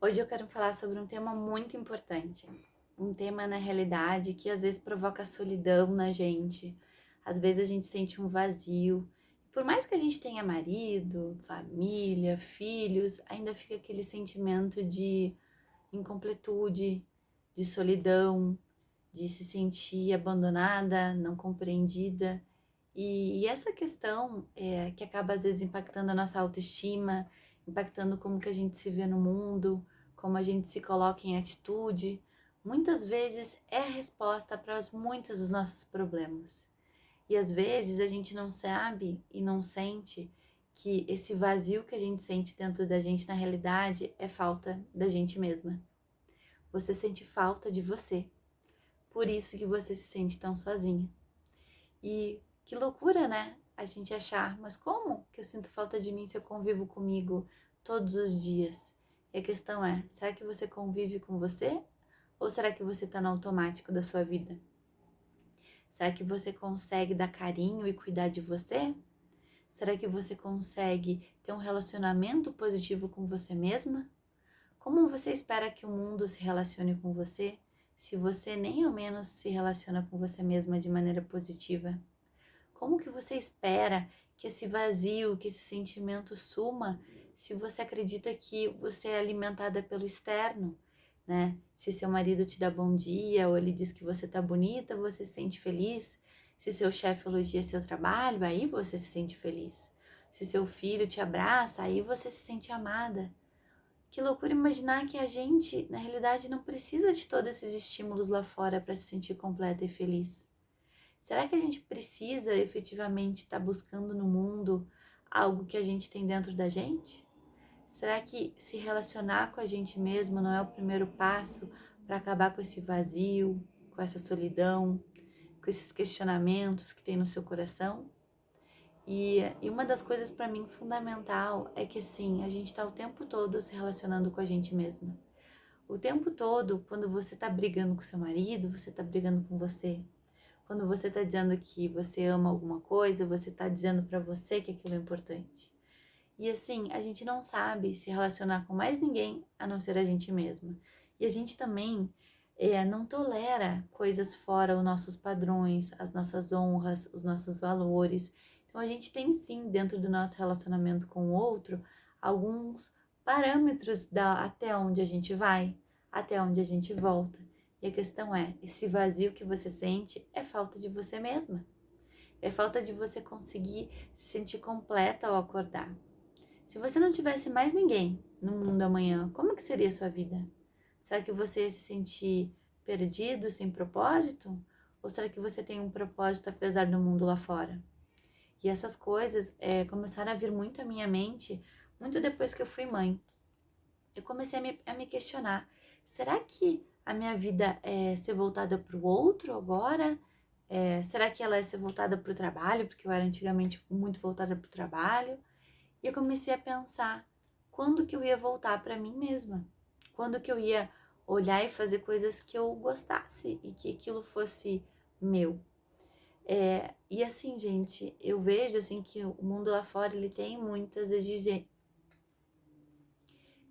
Hoje eu quero falar sobre um tema muito importante. Um tema, na realidade, que às vezes provoca solidão na gente. Às vezes a gente sente um vazio. Por mais que a gente tenha marido, família, filhos, ainda fica aquele sentimento de incompletude, de solidão, de se sentir abandonada, não compreendida. E essa questão que acaba às vezes impactando a nossa autoestima, impactando como que a gente se vê no mundo, como a gente se coloca em atitude, muitas vezes é a resposta para muitos dos nossos problemas. E às vezes a gente não sabe e não sente que esse vazio que a gente sente dentro da gente, na realidade, é falta da gente mesma. Você sente falta de você. Por isso que você se sente tão sozinha. E que loucura, né? A gente achar, mas como que eu sinto falta de mim se eu convivo comigo todos os dias? E a questão é, será que você convive com você? Ou será que você tá no automático da sua vida? Será que você consegue dar carinho e cuidar de você? Será que você consegue ter um relacionamento positivo com você mesma? Como você espera que o mundo se relacione com você se você nem ao menos se relaciona com você mesma de maneira positiva? Como que você espera que esse vazio, que esse sentimento suma se você acredita que você é alimentada pelo externo, né? Se seu marido te dá bom dia ou ele diz que você tá bonita, você se sente feliz. Se seu chefe elogia seu trabalho, aí você se sente feliz. Se seu filho te abraça, aí você se sente amada. Que loucura imaginar que a gente, na realidade, não precisa de todos esses estímulos lá fora para se sentir completa e feliz. Será que a gente precisa efetivamente estar buscando no mundo algo que a gente tem dentro da gente? Será que se relacionar com a gente mesmo não é o primeiro passo para acabar com esse vazio, com essa solidão, com esses questionamentos que tem no seu coração? E uma das coisas para mim fundamental é que assim, a gente está o tempo todo se relacionando com a gente mesma. O tempo todo, quando você está brigando com seu marido, você está brigando com você. Quando você está dizendo que você ama alguma coisa, você está dizendo para você que aquilo é importante. E assim, a gente não sabe se relacionar com mais ninguém a não ser a gente mesma. E a gente também não tolera coisas fora os nossos padrões, as nossas honras, os nossos valores. Então a gente tem sim, dentro do nosso relacionamento com o outro, alguns parâmetros até onde a gente vai, até onde a gente volta. E a questão é, esse vazio que você sente é falta de você mesma. É falta de você conseguir se sentir completa ao acordar. Se você não tivesse mais ninguém no mundo amanhã, como que seria a sua vida? Será que você ia se sentir perdido, sem propósito? Ou será que você tem um propósito apesar do mundo lá fora? E essas coisas começaram a vir muito à minha mente, muito depois que eu fui mãe. Eu comecei a me questionar, será que a minha vida é ser voltada para o outro agora? Será que ela é ser voltada para o trabalho? Porque eu era antigamente muito voltada para o trabalho. E eu comecei a pensar quando que eu ia voltar para mim mesma, quando que eu ia olhar e fazer coisas que eu gostasse e que aquilo fosse meu. E assim, gente, eu vejo assim que o mundo lá fora ele tem muitas exigências.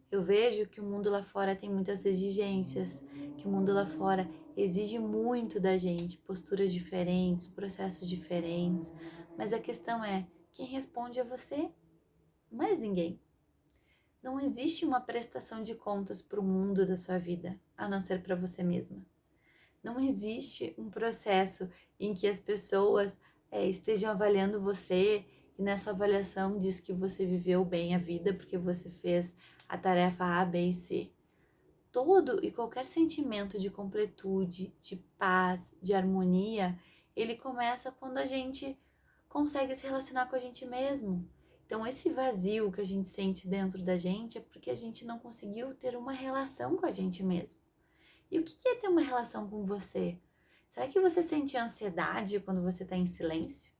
Eu vejo que o mundo lá fora tem muitas exigências, que o mundo lá fora exige muito da gente, posturas diferentes, processos diferentes. Mas a questão é, quem responde é você, mais ninguém. Não existe uma prestação de contas para o mundo da sua vida, a não ser para você mesma. Não existe um processo em que as pessoas estejam avaliando você e nessa avaliação diz que você viveu bem a vida porque você fez a tarefa A, B e C. Todo e qualquer sentimento de completude, de paz, de harmonia, ele começa quando a gente consegue se relacionar com a gente mesmo. Então, esse vazio que a gente sente dentro da gente é porque a gente não conseguiu ter uma relação com a gente mesmo. E o que é ter uma relação com você? Será que você sente ansiedade quando você está em silêncio?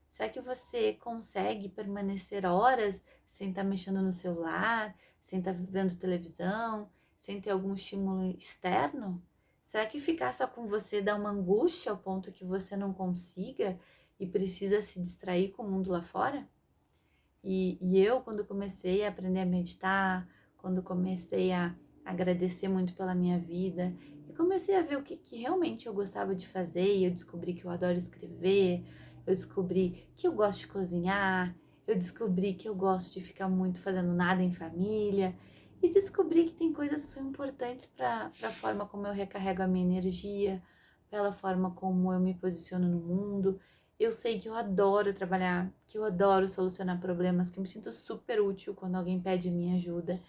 Será que você consegue permanecer horas sem estar mexendo no celular, sem estar vendo televisão, sem ter algum estímulo externo? Será que ficar só com você dá uma angústia ao ponto que você não consiga e precisa se distrair com o mundo lá fora? E eu, quando comecei a aprender a meditar, quando comecei a agradecer muito pela minha vida e comecei a ver o que realmente eu gostava de fazer, e eu descobri que eu adoro escrever, eu descobri que eu gosto de cozinhar, eu descobri que eu gosto de ficar muito fazendo nada em família, e descobri que tem coisas que são importantes para a forma como eu recarrego a minha energia, pela forma como eu me posiciono no mundo. Eu sei que eu adoro trabalhar, que eu adoro solucionar problemas, que eu me sinto super útil quando alguém pede minha ajuda.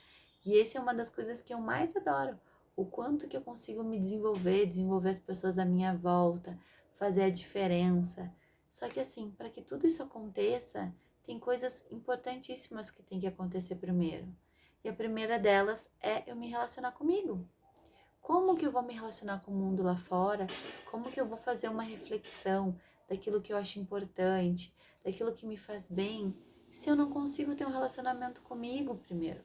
E essa é uma das coisas que eu mais adoro. O quanto que eu consigo me desenvolver, desenvolver as pessoas à minha volta, fazer a diferença. Só que assim, para que tudo isso aconteça, tem coisas importantíssimas que tem que acontecer primeiro. E a primeira delas é eu me relacionar comigo. Como que eu vou me relacionar com o mundo lá fora? Como que eu vou fazer uma reflexão daquilo que eu acho importante, daquilo que me faz bem, se eu não consigo ter um relacionamento comigo primeiro?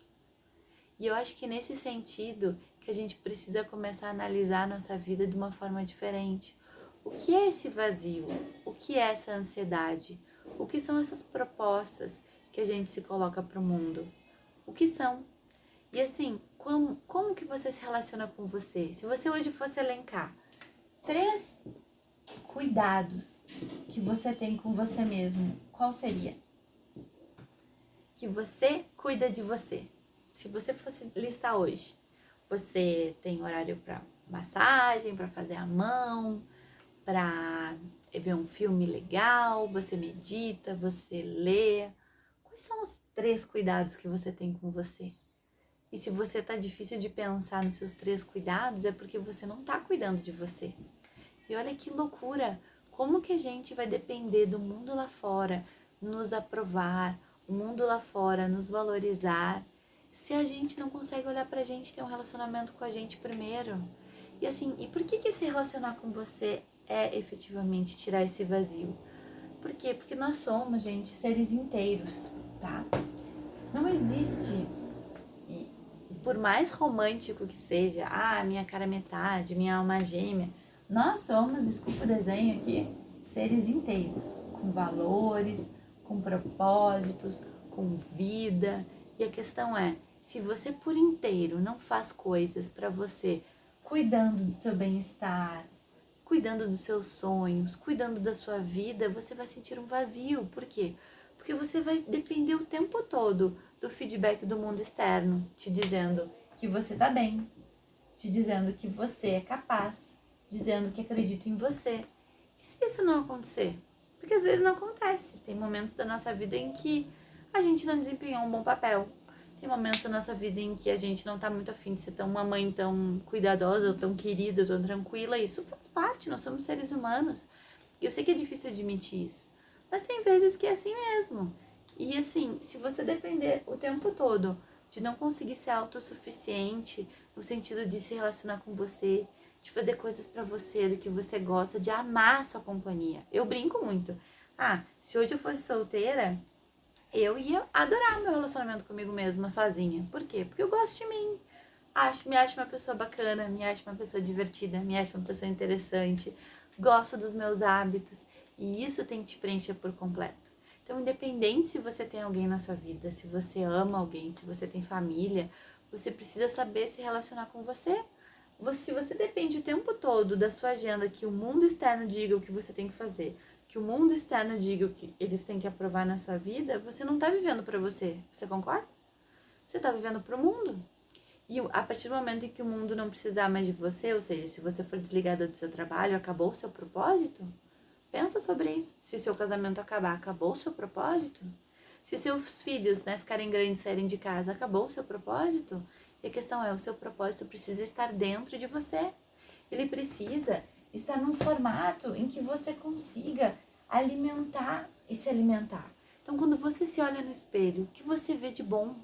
E eu acho que nesse sentido que a gente precisa começar a analisar a nossa vida de uma forma diferente. O que é esse vazio? O que é essa ansiedade? O que são essas propostas que a gente se coloca para o mundo? O que são? E assim, como que você se relaciona com você? Se você hoje fosse elencar 3 cuidados que você tem com você mesmo, qual seria? Que você cuida de você. Se você fosse listar hoje, você tem horário para massagem, para fazer a mão, para ver um filme legal, você medita, você lê. Quais são os 3 cuidados que você tem com você? E se você tá difícil de pensar nos seus 3 cuidados, é porque você não tá cuidando de você. E olha que loucura! Como que a gente vai depender do mundo lá fora nos aprovar, o mundo lá fora nos valorizar, se a gente não consegue olhar pra gente e ter um relacionamento com a gente primeiro? E assim, e por que se relacionar com você é efetivamente tirar esse vazio? Por quê? Porque nós somos, gente, seres inteiros, tá? Não existe, e por mais romântico que seja, minha cara metade, minha alma gêmea, nós somos, desculpa o desenho aqui, seres inteiros, com valores, com propósitos, com vida. E a questão é, se você por inteiro não faz coisas para você, cuidando do seu bem-estar, cuidando dos seus sonhos, cuidando da sua vida, você vai sentir um vazio. Por quê? Porque você vai depender o tempo todo do feedback do mundo externo, te dizendo que você tá bem, te dizendo que você é capaz, dizendo que acredita em você. E se isso não acontecer? Porque às vezes não acontece. Tem momentos da nossa vida em que a gente não desempenhou um bom papel. Tem momentos da nossa vida em que a gente não tá muito afim de ser uma mãe tão cuidadosa, ou tão querida, ou tão tranquila. Isso faz parte, nós somos seres humanos. E eu sei que é difícil admitir isso. Mas tem vezes que é assim mesmo. E assim, se você depender o tempo todo de não conseguir ser autossuficiente, no sentido de se relacionar com você, de fazer coisas pra você, do que você gosta, de amar a sua companhia. Eu brinco muito. Se hoje eu fosse solteira, eu ia adorar meu relacionamento comigo mesma, sozinha. Por quê? Porque eu gosto de mim. Me acho uma pessoa bacana, me acho uma pessoa divertida, me acho uma pessoa interessante, gosto dos meus hábitos, e isso tem que te preencher por completo. Então, independente se você tem alguém na sua vida, se você ama alguém, se você tem família, você precisa saber se relacionar com você. Se você depende o tempo todo da sua agenda, que o mundo externo diga o que você tem que fazer, que o mundo externo diga o que eles têm que aprovar na sua vida, você não tá vivendo pra você. Você concorda? Você tá vivendo pro mundo. E a partir do momento em que o mundo não precisar mais de você, ou seja, se você for desligada do seu trabalho, acabou o seu propósito? Pensa sobre isso. Se seu casamento acabar, acabou o seu propósito? Se seus filhos, ficarem grandes e saírem de casa, acabou o seu propósito? E a questão é, o seu propósito precisa estar dentro de você. Ele precisa estar num formato em que você consiga alimentar e se alimentar. Então, quando você se olha no espelho, o que você vê de bom?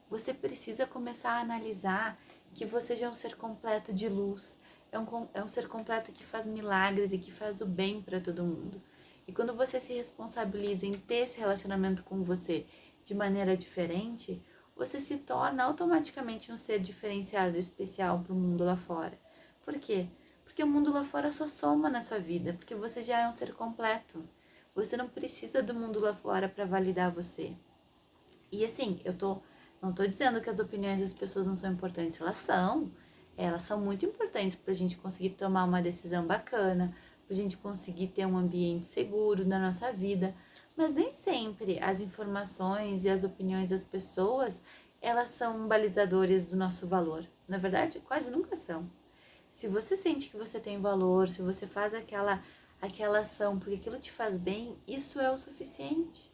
Você precisa começar a analisar que você já é um ser completo de luz, é um ser completo que faz milagres e que faz o bem para todo mundo. E quando você se responsabiliza em ter esse relacionamento com você de maneira diferente, você se torna automaticamente um ser diferenciado, especial para o mundo lá fora. Por quê? Porque o mundo lá fora só soma na sua vida, porque você já é um ser completo. Você não precisa do mundo lá fora para validar você. E assim, eu tô Não tô dizendo que as opiniões das pessoas não são importantes, elas são muito importantes para a gente conseguir tomar uma decisão bacana, para a gente conseguir ter um ambiente seguro na nossa vida, mas nem sempre as informações e as opiniões das pessoas, elas são balizadores do nosso valor. Na verdade, quase nunca são. Se você sente que você tem valor, se você faz aquela ação porque aquilo te faz bem, isso é o suficiente.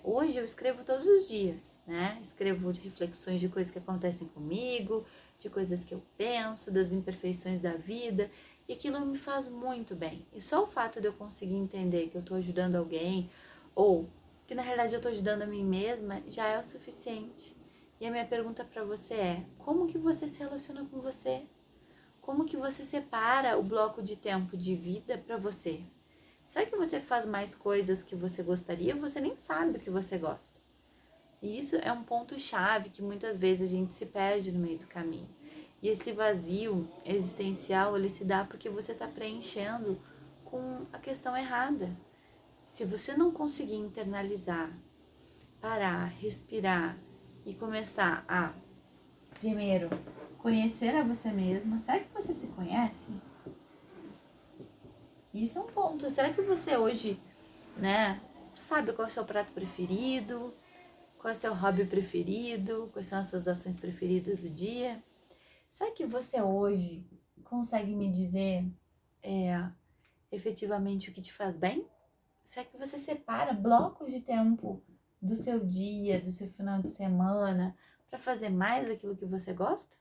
Hoje eu escrevo todos os dias, né? Escrevo reflexões de coisas que acontecem comigo, de coisas que eu penso, das imperfeições da vida, e aquilo me faz muito bem. E só o fato de eu conseguir entender que eu tô ajudando alguém, ou que na realidade eu tô ajudando a mim mesma, já é o suficiente. E a minha pergunta para você é: como que você se relaciona com você? Como que você separa o bloco de tempo de vida para você? Será que você faz mais coisas que você gostaria ou você nem sabe o que você gosta? E isso é um ponto-chave que muitas vezes a gente se perde no meio do caminho. E esse vazio existencial, ele se dá porque você está preenchendo com a questão errada. Se você não conseguir internalizar, parar, respirar e começar a, primeiro, conhecer a você mesma. Será que você se conhece? Isso é um ponto. Será que você hoje, né, sabe qual é o seu prato preferido? Qual é o seu hobby preferido? Quais são as suas ações preferidas do dia? Será que você hoje consegue me dizer efetivamente o que te faz bem? Será que você separa blocos de tempo do seu dia, do seu final de semana, para fazer mais aquilo que você gosta?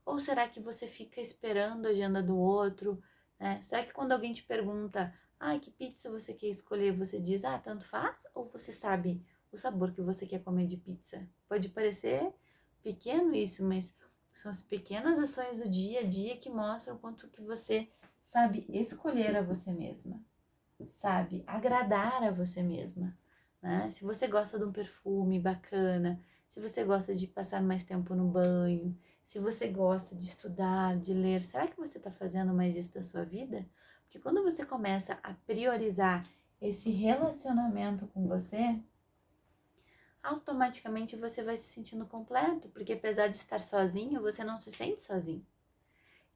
Ou será que você fica esperando a agenda do outro, né? Será que quando alguém te pergunta, que pizza você quer escolher, você diz, tanto faz? Ou você sabe o sabor que você quer comer de pizza? Pode parecer pequeno isso, mas são as pequenas ações do dia a dia que mostram o quanto que você sabe escolher a você mesma, sabe agradar a você mesma, né? Se você gosta de um perfume bacana, se você gosta de passar mais tempo no banho, se você gosta de estudar, de ler, será que você está fazendo mais isso da sua vida? Porque quando você começa a priorizar esse relacionamento com você, automaticamente você vai se sentindo completo, porque apesar de estar sozinho, você não se sente sozinho.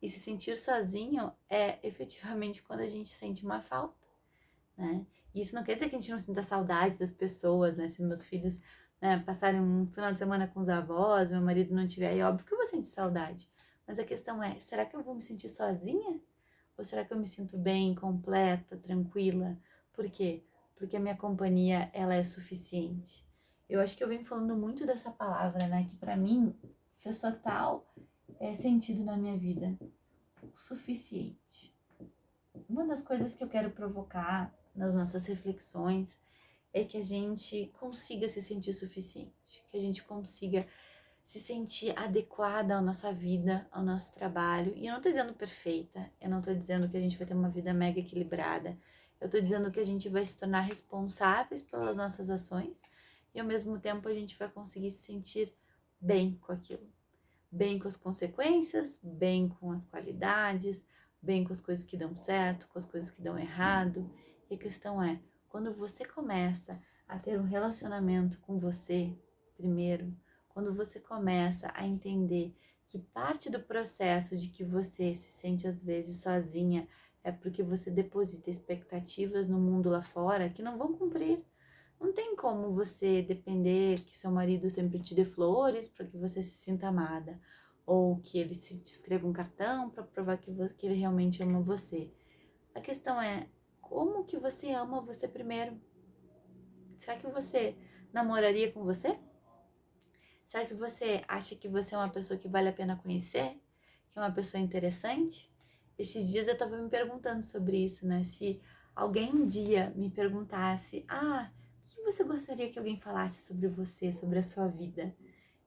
E se sentir sozinho é efetivamente quando a gente sente uma falta, né? E isso não quer dizer que a gente não sinta saudade das pessoas, né? Se meus filhos, né, passarem um final de semana com os avós, meu marido não estiver aí, óbvio que eu vou sentir saudade. Mas a questão é, será que eu vou me sentir sozinha? Ou será que eu me sinto bem, completa, tranquila? Por quê? Porque a minha companhia, ela é suficiente. Eu acho que eu venho falando muito dessa palavra, né? Que pra mim fez total sentido na minha vida. O suficiente. Uma das coisas que eu quero provocar nas nossas reflexões é que a gente consiga se sentir suficiente, que a gente consiga se sentir adequada à nossa vida, ao nosso trabalho. E eu não tô dizendo perfeita, eu não tô dizendo que a gente vai ter uma vida mega equilibrada, eu tô dizendo que a gente vai se tornar responsáveis pelas nossas ações e ao mesmo tempo a gente vai conseguir se sentir bem com aquilo. Bem com as consequências, bem com as qualidades, bem com as coisas que dão certo, com as coisas que dão errado. E a questão é, quando você começa a ter um relacionamento com você, primeiro, quando você começa a entender que parte do processo de que você se sente às vezes sozinha é porque você deposita expectativas no mundo lá fora que não vão cumprir. Não tem como você depender que seu marido sempre te dê flores para que você se sinta amada, ou que ele te escreva um cartão para provar que ele realmente ama você. A questão é, como que você ama você primeiro? Será que você namoraria com você? Será que você acha que você é uma pessoa que vale a pena conhecer? Que é uma pessoa interessante? Esses dias eu estava me perguntando sobre isso, né? Se alguém um dia me perguntasse, o que você gostaria que alguém falasse sobre você, sobre a sua vida?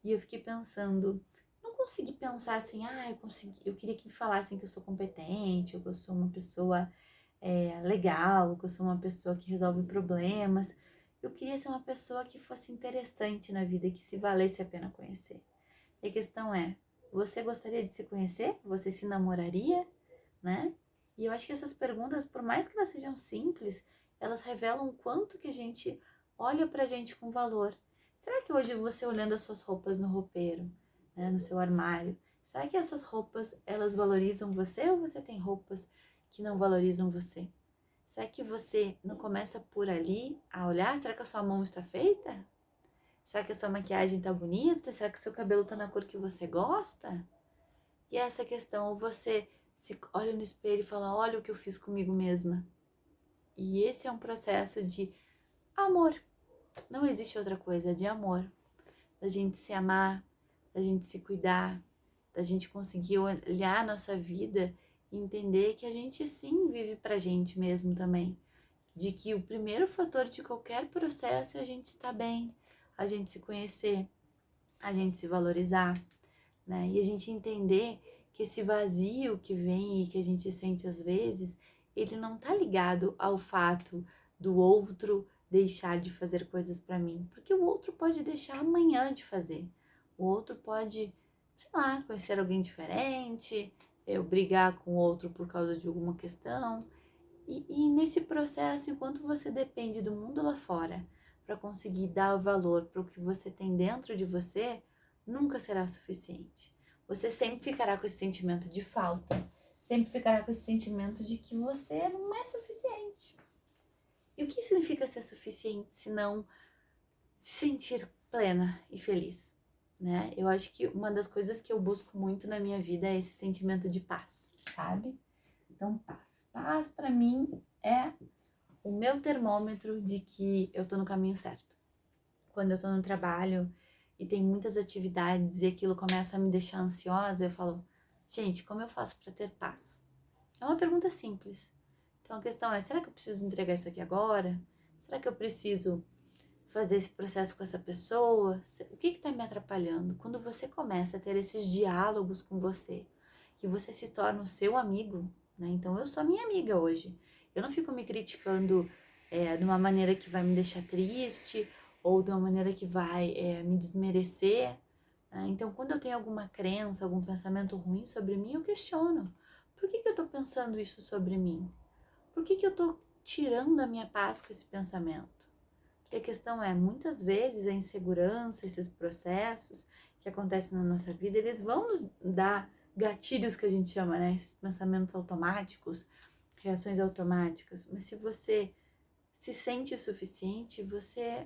E eu fiquei pensando, não consegui pensar assim, eu queria que me falassem que eu sou competente, ou que eu sou uma pessoa legal, que eu sou uma pessoa que resolve problemas. Eu queria ser uma pessoa que fosse interessante na vida, que se valesse a pena conhecer. E a questão é, você gostaria de se conhecer? Você se namoraria? Né? E eu acho que essas perguntas, por mais que elas sejam simples, elas revelam o quanto que a gente olha pra gente com valor. Será que hoje você olhando as suas roupas no roupeiro, né, no seu armário, será que essas roupas, elas valorizam você ou você tem roupas que não valorizam você? Será que você não começa por ali a olhar? Será que a sua mão está feita? Será que a sua maquiagem está bonita? Será que o seu cabelo está na cor que você gosta? E essa questão, você se olha no espelho e fala, olha o que eu fiz comigo mesma. E esse é um processo de amor. Não existe outra coisa, é de amor. Da gente se amar, da gente se cuidar, da gente conseguir olhar a nossa vida e entender que a gente sim vive pra gente mesmo também. De que o primeiro fator de qualquer processo é a gente estar bem, a gente se conhecer, a gente se valorizar, né? E a gente entender que esse vazio que vem e que a gente sente às vezes, ele não tá ligado ao fato do outro deixar de fazer coisas para mim, porque o outro pode deixar amanhã de fazer. O outro pode, sei lá, conhecer alguém diferente, eu brigar com o outro por causa de alguma questão. E nesse processo, enquanto você depende do mundo lá fora para conseguir dar valor para o que você tem dentro de você, nunca será o suficiente. Você sempre ficará com esse sentimento de falta, sempre ficará com esse sentimento de que você não é suficiente. E o que significa ser suficiente se não se sentir plena e feliz, né? Eu acho que uma das coisas que eu busco muito na minha vida é esse sentimento de paz, sabe? Então, paz. Paz para mim é o meu termômetro de que eu tô no caminho certo. Quando eu tô no trabalho e tem muitas atividades e aquilo começa a me deixar ansiosa, eu falo, gente, como eu faço para ter paz? É uma pergunta simples. Então a questão é, será que eu preciso entregar isso aqui agora? Será que eu preciso fazer esse processo com essa pessoa? O que está me atrapalhando? Quando você começa a ter esses diálogos com você, que você se torna o seu amigo, né? Então eu sou minha amiga hoje. Eu não fico me criticando de uma maneira que vai me deixar triste ou de uma maneira que vai me desmerecer. Né? Então quando eu tenho alguma crença, algum pensamento ruim sobre mim, eu questiono. Por que eu estou pensando isso sobre mim? Por que eu estou tirando a minha paz com esse pensamento? Porque a questão é, muitas vezes a insegurança, esses processos que acontecem na nossa vida, eles vão nos dar gatilhos que a gente chama, né? Esses pensamentos automáticos, reações automáticas. Mas se você se sente o suficiente, você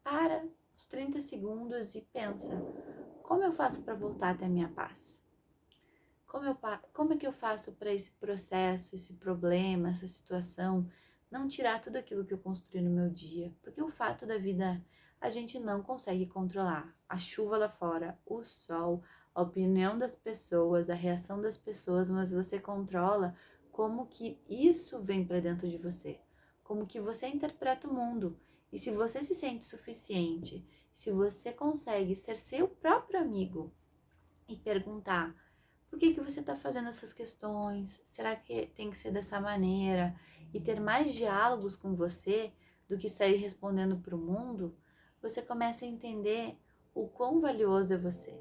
para uns 30 segundos e pensa, como eu faço para voltar até a minha paz? Como é que eu faço para esse processo, esse problema, essa situação, não tirar tudo aquilo que eu construí no meu dia? Porque o fato da vida a gente não consegue controlar. A chuva lá fora, o sol, a opinião das pessoas, a reação das pessoas, mas você controla como que isso vem para dentro de você, como que você interpreta o mundo. E se você se sente suficiente, se você consegue ser seu próprio amigo e perguntar por que você está fazendo essas questões? Será que tem que ser dessa maneira? E ter mais diálogos com você do que sair respondendo para o mundo, você começa a entender o quão valioso é você.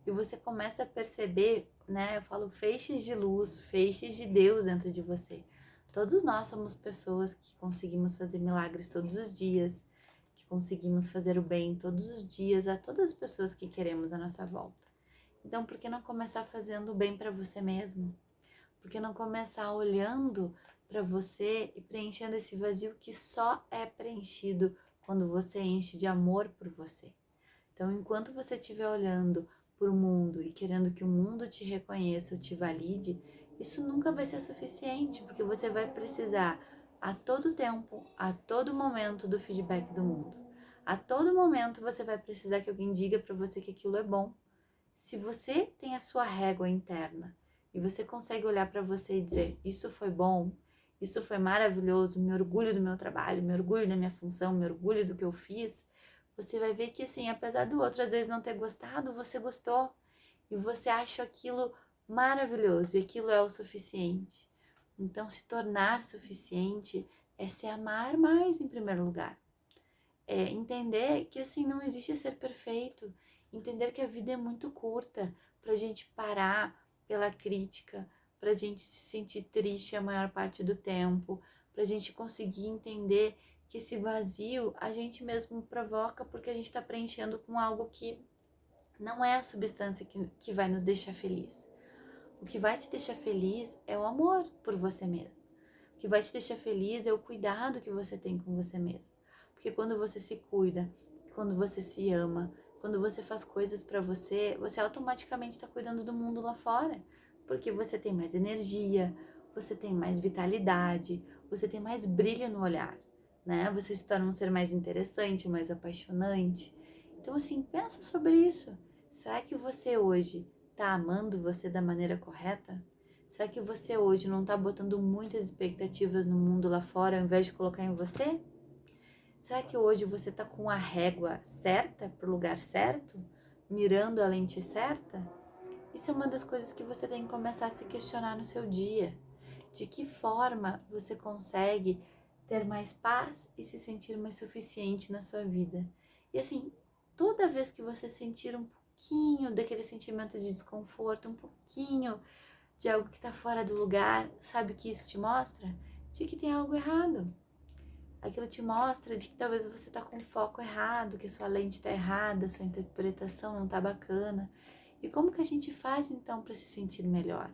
E você começa a perceber, né? Eu falo feixes de luz, feixes de Deus dentro de você. Todos nós somos pessoas que conseguimos fazer milagres todos os dias, que conseguimos fazer o bem todos os dias a todas as pessoas que queremos à nossa volta. Então, por que não começar fazendo bem para você mesmo? Por que não começar olhando para você e preenchendo esse vazio que só é preenchido quando você enche de amor por você? Então, enquanto você estiver olhando para o mundo e querendo que o mundo te reconheça ou te valide, isso nunca vai ser suficiente, porque você vai precisar a todo tempo, a todo momento do feedback do mundo. A todo momento você vai precisar que alguém diga para você que aquilo é bom. Se você tem a sua régua interna e você consegue olhar para você e dizer, isso foi bom, isso foi maravilhoso, me orgulho do meu trabalho, me orgulho da minha função, me orgulho do que eu fiz, você vai ver que assim, apesar do outro às vezes não ter gostado, você gostou e você acha aquilo maravilhoso e aquilo é o suficiente. Então, se tornar suficiente é se amar mais em primeiro lugar. É entender que assim não existe ser perfeito, entender que a vida é muito curta pra gente parar pela crítica, pra gente se sentir triste a maior parte do tempo, pra gente conseguir entender que esse vazio a gente mesmo provoca porque a gente está preenchendo com algo que não é a substância que vai nos deixar feliz. O que vai te deixar feliz é o amor por você mesmo. O que vai te deixar feliz é o cuidado que você tem com você mesmo. Porque quando você se cuida, quando você se ama, quando você faz coisas para você, você automaticamente está cuidando do mundo lá fora. Porque você tem mais energia, você tem mais vitalidade, você tem mais brilho no olhar, né? Você se torna um ser mais interessante, mais apaixonante. Então, assim, pensa sobre isso. Será que você hoje está amando você da maneira correta? Será que você hoje não está botando muitas expectativas no mundo lá fora ao invés de colocar em você? Será que hoje você está com a régua certa para o lugar certo? Mirando a lente certa? Isso é uma das coisas que você tem que começar a se questionar no seu dia. De que forma você consegue ter mais paz e se sentir mais suficiente na sua vida? E assim, toda vez que você sentir um pouquinho daquele sentimento de desconforto, um pouquinho de algo que está fora do lugar, sabe o que isso te mostra? De que tem algo errado. Aquilo te mostra de que talvez você está com o foco errado, que a sua lente está errada, a sua interpretação não está bacana. E como que a gente faz então para se sentir melhor?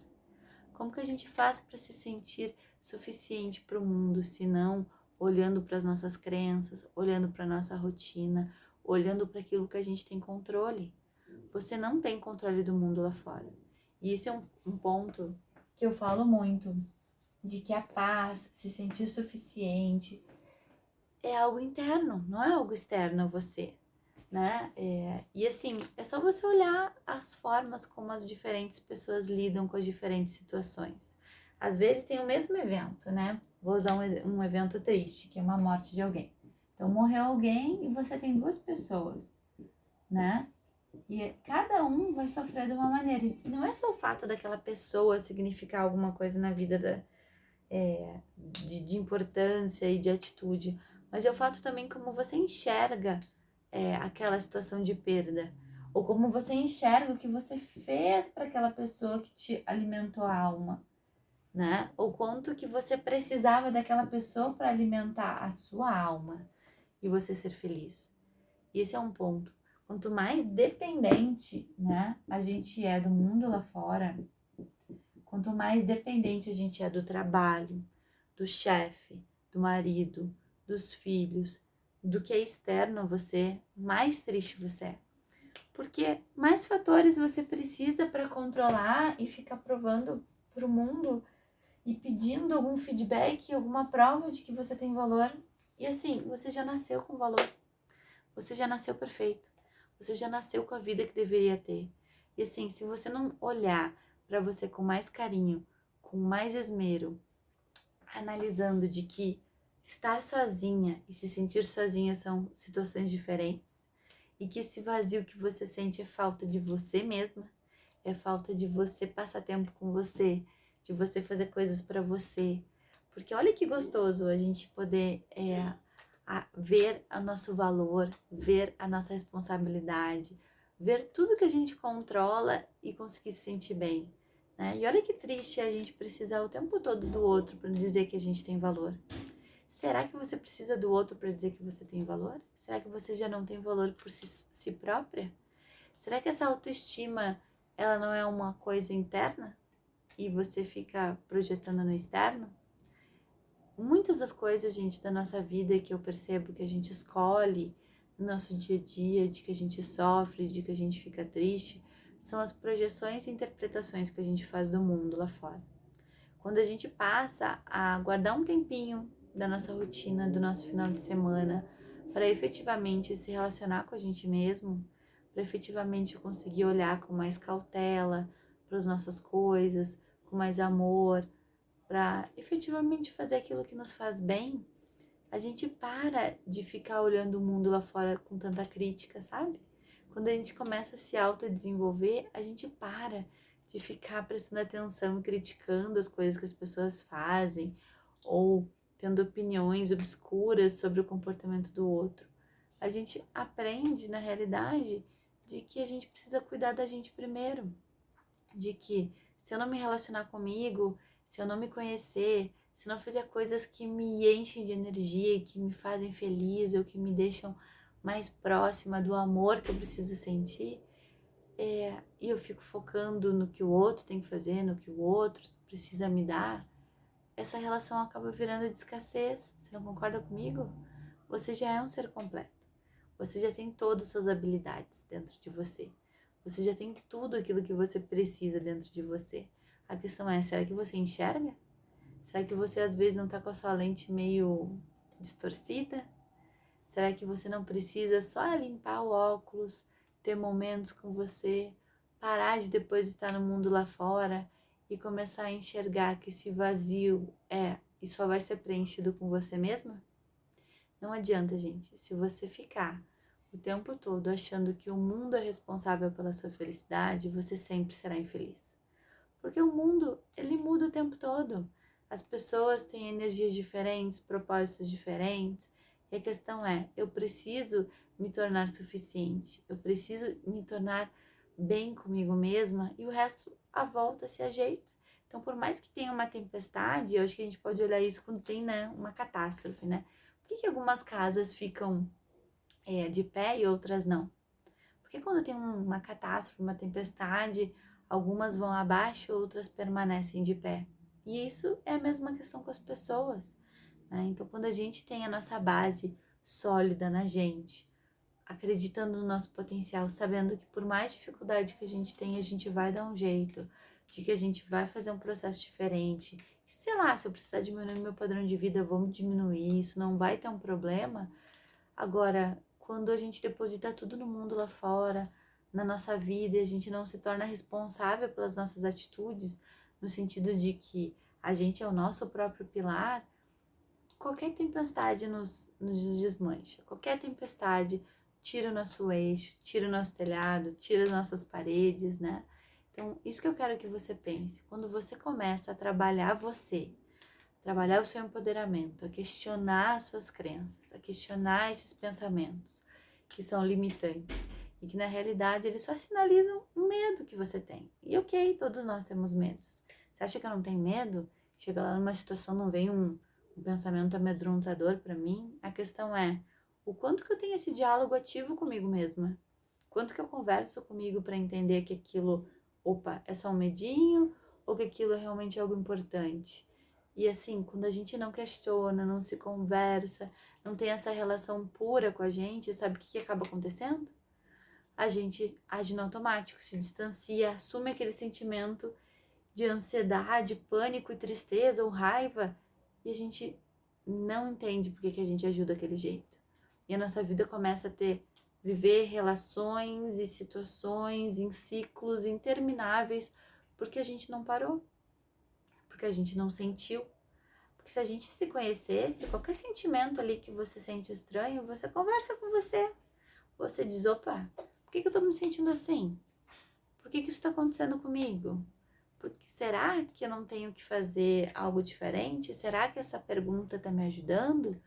Como que a gente faz para se sentir suficiente para o mundo, se não olhando para as nossas crenças, olhando para a nossa rotina, olhando para aquilo que a gente tem controle? Você não tem controle do mundo lá fora. E esse é um ponto que eu falo muito, de que a paz, se sentir suficiente, é algo interno, não é algo externo a você, né? E assim, é só você olhar as formas como as diferentes pessoas lidam com as diferentes situações. Às vezes tem o mesmo evento, né? Vou usar um evento triste, que é uma morte de alguém. Então, morreu alguém e você tem duas pessoas, né? E cada um vai sofrer de uma maneira. E não é só o fato daquela pessoa significar alguma coisa na vida de importância e de atitude, mas é o fato também como você enxerga aquela situação de perda, ou como você enxerga o que você fez para aquela pessoa que te alimentou a alma, né? Ou quanto que você precisava daquela pessoa para alimentar a sua alma e você ser feliz. E esse é um ponto. Quanto mais dependente, né, a gente é do mundo lá fora, quanto mais dependente a gente é do trabalho, do chefe, do marido, dos filhos, do que é externo a você, mais triste você é. Porque mais fatores você precisa para controlar e ficar provando para o mundo e pedindo algum feedback, alguma prova de que você tem valor. E assim, você já nasceu com valor. Você já nasceu perfeito. Você já nasceu com a vida que deveria ter. E assim, se você não olhar para você com mais carinho, com mais esmero, analisando de que estar sozinha e se sentir sozinha são situações diferentes e que esse vazio que você sente é falta de você mesma, é falta de você passar tempo com você, de você fazer coisas para você. Porque olha que gostoso a gente poder ver o nosso valor, ver a nossa responsabilidade, ver tudo que a gente controla e conseguir se sentir bem, né? E olha que triste a gente precisar o tempo todo do outro para dizer que a gente tem valor. Será que você precisa do outro para dizer que você tem valor? Será que você já não tem valor por si própria? Será que essa autoestima, ela não é uma coisa interna e você fica projetando no externo? Muitas das coisas, gente, da nossa vida que eu percebo que a gente escolhe no nosso dia a dia, de que a gente sofre, de que a gente fica triste, são as projeções e interpretações que a gente faz do mundo lá fora. Quando a gente passa a guardar um tempinho da nossa rotina, do nosso final de semana, para efetivamente se relacionar com a gente mesmo, para efetivamente conseguir olhar com mais cautela para as nossas coisas, com mais amor, para efetivamente fazer aquilo que nos faz bem, a gente para de ficar olhando o mundo lá fora com tanta crítica, sabe? Quando a gente começa a se autodesenvolver, a gente para de ficar prestando atenção, criticando as coisas que as pessoas fazem ou tendo opiniões obscuras sobre o comportamento do outro. A gente aprende, na realidade, de que a gente precisa cuidar da gente primeiro, de que se eu não me relacionar comigo, se eu não me conhecer, se não fizer coisas que me enchem de energia e que me fazem feliz ou que me deixam mais próxima do amor que eu preciso sentir, e eu fico focando no que o outro tem que fazer, no que o outro precisa me dar, essa relação acaba virando de escassez. Você não concorda comigo? Você já é um ser completo. Você já tem todas as suas habilidades dentro de você. Você já tem tudo aquilo que você precisa dentro de você. A questão é, será que você enxerga? Será que você às vezes não tá com a sua lente meio distorcida? Será que você não precisa só limpar o óculos, ter momentos com você, parar de depois estar no mundo lá fora e começar a enxergar que esse vazio e só vai ser preenchido com você mesma? Não adianta, gente. Se você ficar o tempo todo achando que o mundo é responsável pela sua felicidade, você sempre será infeliz. Porque o mundo, ele muda o tempo todo. As pessoas têm energias diferentes, propósitos diferentes. E a questão é, eu preciso me tornar suficiente. Eu preciso me tornar bem comigo mesma e o resto, a volta se ajeita. Então, por mais que tenha uma tempestade, eu acho que a gente pode olhar isso quando tem, né, uma catástrofe, né? Por que algumas casas ficam de pé e outras não? Porque quando tem uma catástrofe, uma tempestade, algumas vão abaixo, outras permanecem de pé. E isso é a mesma questão com as pessoas, né? Então, quando a gente tem a nossa base sólida na gente, acreditando no nosso potencial, sabendo que por mais dificuldade que a gente vai dar um jeito, de que a gente vai fazer um processo diferente. Sei lá, se eu precisar diminuir meu padrão de vida, vamos diminuir, isso não vai ter um problema. Agora, quando a gente deposita tudo no mundo lá fora, na nossa vida, e a gente não se torna responsável pelas nossas atitudes, no sentido de que a gente é o nosso próprio pilar, qualquer tempestade nos desmancha. Qualquer tempestade tira o nosso eixo, tira o nosso telhado, tira as nossas paredes, né? Então, isso que eu quero que você pense. Quando você começa a trabalhar você, trabalhar o seu empoderamento, a questionar as suas crenças, a questionar esses pensamentos que são limitantes e que na realidade eles só sinalizam um medo que você tem. E ok, todos nós temos medos. Você acha que eu não tenho medo? Chega lá numa situação, não vem um pensamento amedrontador para mim? A questão é, o quanto que eu tenho esse diálogo ativo comigo mesma? Quanto que eu converso comigo para entender que aquilo, opa, é só um medinho ou que aquilo é realmente algo importante? E assim, quando a gente não questiona, não se conversa, não tem essa relação pura com a gente, sabe o que acaba acontecendo? A gente age no automático, se distancia, assume aquele sentimento de ansiedade, pânico e tristeza ou raiva e a gente não entende por que a gente ajuda daquele jeito. E a nossa vida começa a viver relações e situações em ciclos intermináveis porque a gente não parou, porque a gente não sentiu. Porque se a gente se conhecesse, qualquer sentimento ali que você sente estranho, você conversa com você. Você diz, opa, por que eu tô me sentindo assim? Por que isso está acontecendo comigo? Porque será que eu não tenho que fazer algo diferente? Será que essa pergunta está me ajudando?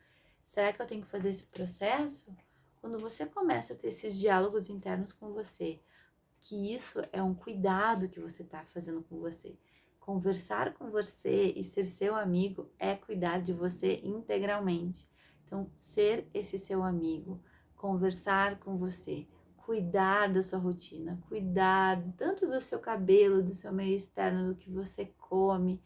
Será que eu tenho que fazer esse processo? Quando você começa a ter esses diálogos internos com você, que isso é um cuidado que você está fazendo com você. Conversar com você e ser seu amigo é cuidar de você integralmente. Então, ser esse seu amigo, conversar com você, cuidar da sua rotina, cuidar tanto do seu cabelo, do seu meio externo, do que você come,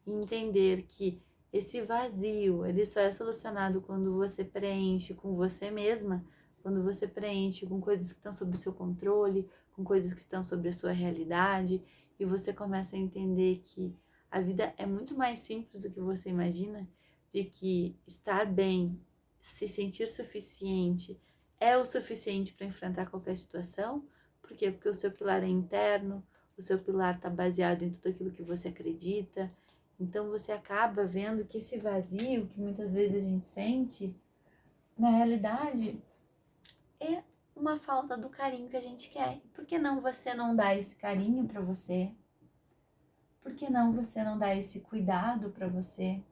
e entender que esse vazio, ele só é solucionado quando você preenche com você mesma, quando você preenche com coisas que estão sob o seu controle, com coisas que estão sobre a sua realidade, e você começa a entender que a vida é muito mais simples do que você imagina, de que estar bem, se sentir suficiente, é o suficiente para enfrentar qualquer situação. Por quê? Porque o seu pilar é interno, o seu pilar está baseado em tudo aquilo que você acredita. Então você acaba vendo que esse vazio que muitas vezes a gente sente, na realidade, é uma falta do carinho que a gente quer. Por que não você não dá esse carinho para você? Por que não você não dá esse cuidado para você?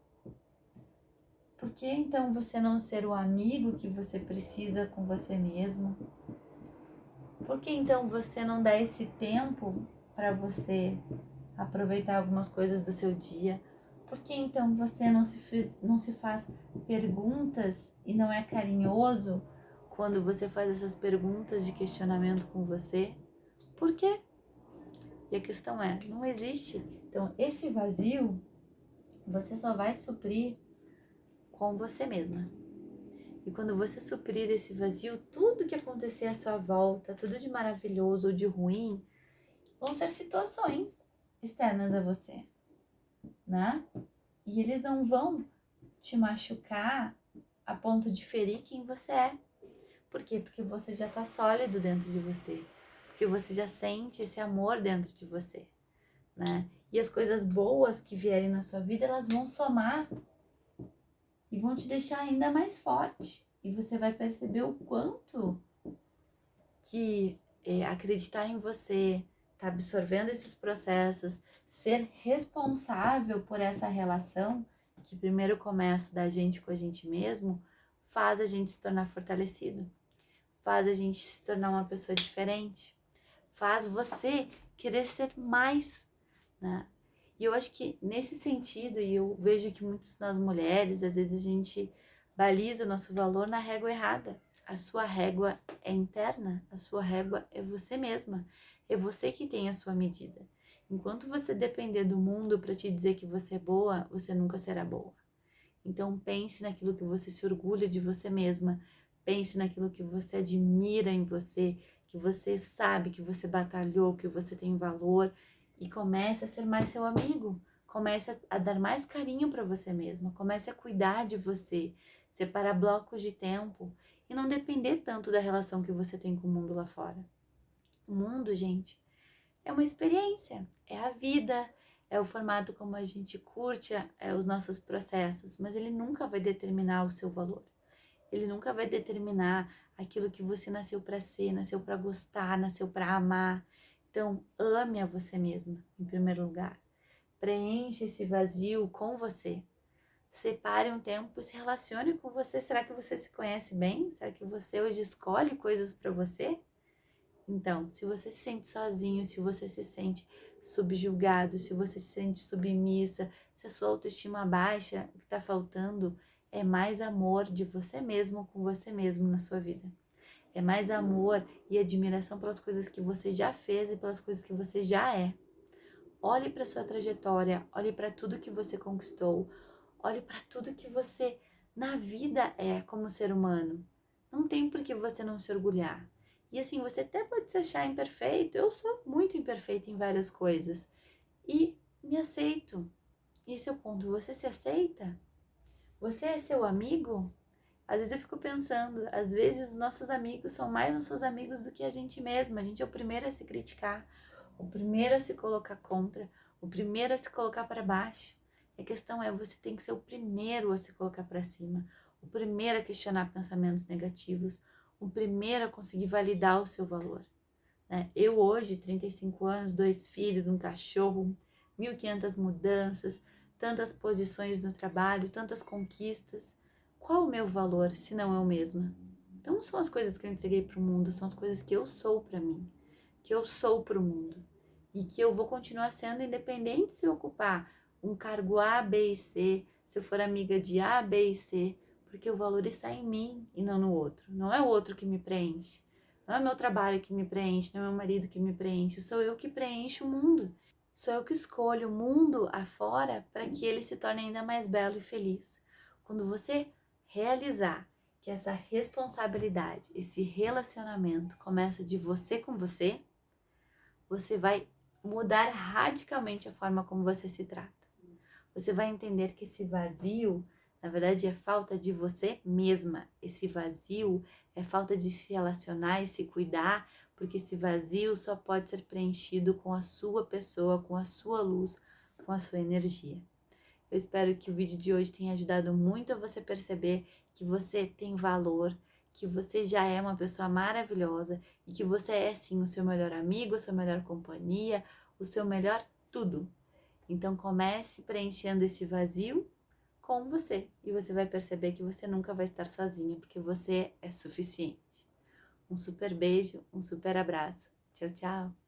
Por que então você não ser o amigo que você precisa com você mesmo? Por que então você não dá esse tempo para você aproveitar algumas coisas do seu dia? Por que então você não se faz perguntas e não é carinhoso quando você faz essas perguntas de questionamento com você? Por quê? E a questão é, não existe. Então, esse vazio você só vai suprir com você mesma. E quando você suprir esse vazio, tudo que acontecer à sua volta, tudo de maravilhoso ou de ruim, vão ser situações externas a você, né? E eles não vão te machucar a ponto de ferir quem você é. Por quê? Porque você já tá sólido dentro de você. Porque você já sente esse amor dentro de você, né? E as coisas boas que vierem na sua vida, elas vão somar e vão te deixar ainda mais forte. E você vai perceber o quanto que acreditar em você, tá absorvendo esses processos, ser responsável por essa relação, que primeiro começa da gente com a gente mesmo, faz a gente se tornar fortalecido, faz a gente se tornar uma pessoa diferente, faz você querer ser mais, né? E eu acho que nesse sentido, e eu vejo que muitas nós mulheres, às vezes a gente baliza o nosso valor na régua errada. A sua régua é interna, a sua régua é você mesma, é você que tem a sua medida. Enquanto você depender do mundo para te dizer que você é boa, você nunca será boa. Então pense naquilo que você se orgulha de você mesma, pense naquilo que você admira em você, que você sabe que você batalhou, que você tem valor, e comece a ser mais seu amigo, comece a dar mais carinho para você mesma, comece a cuidar de você, separar blocos de tempo e não depender tanto da relação que você tem com o mundo lá fora. O mundo, gente, é uma experiência, é a vida, é o formato como a gente curte os nossos processos, mas ele nunca vai determinar o seu valor. Ele nunca vai determinar aquilo que você nasceu para ser, nasceu para gostar, nasceu para amar. Então, ame a você mesma, em primeiro lugar. Preencha esse vazio com você. Separe um tempo e se relacione com você. Será que você se conhece bem? Será que você hoje escolhe coisas para você? Então, se você se sente sozinho, se você se sente subjugado, se você se sente submissa, se a sua autoestima baixa, o que está faltando é mais amor de você mesmo com você mesmo na sua vida. É mais amor e admiração pelas coisas que você já fez e pelas coisas que você já é. Olhe para sua trajetória, olhe para tudo que você conquistou, olhe para tudo que você na vida é como ser humano. Não tem por que você não se orgulhar. E assim, você até pode se achar imperfeito. Eu sou muito imperfeita em várias coisas. E me aceito. Esse é o ponto. Você se aceita? Você é seu amigo? Às vezes eu fico pensando, às vezes os nossos amigos são mais nossos amigos do que a gente mesma. A gente é o primeiro a se criticar, o primeiro a se colocar contra, o primeiro a se colocar para baixo. A questão é, você tem que ser o primeiro a se colocar para cima, o primeiro a questionar pensamentos negativos, o primeiro a conseguir validar o seu valor, né? Eu hoje, 35 anos, 2 filhos, um cachorro, 1.500 mudanças, tantas posições no trabalho, tantas conquistas. Qual o meu valor se não eu mesma? Então não são as coisas que eu entreguei para o mundo, são as coisas que eu sou para mim, que eu sou para o mundo. E que eu vou continuar sendo independente se eu ocupar um cargo A, B e C, se eu for amiga de A, B e C, porque o valor está em mim e não no outro. Não é o outro que me preenche. Não é meu trabalho que me preenche, não é meu marido que me preenche. Sou eu que preencho o mundo. Sou eu que escolho o mundo afora para que ele se torne ainda mais belo e feliz. Quando você realizar que essa responsabilidade, esse relacionamento começa de você com você, você vai mudar radicalmente a forma como você se trata. Você vai entender que esse vazio, na verdade, é falta de você mesma. Esse vazio é falta de se relacionar e se cuidar, porque esse vazio só pode ser preenchido com a sua pessoa, com a sua luz, com a sua energia. Eu espero que o vídeo de hoje tenha ajudado muito a você perceber que você tem valor, que você já é uma pessoa maravilhosa e que você é sim o seu melhor amigo, a sua melhor companhia, o seu melhor tudo. Então comece preenchendo esse vazio com você e você vai perceber que você nunca vai estar sozinha, porque você é suficiente. Um super beijo, um super abraço. Tchau, tchau!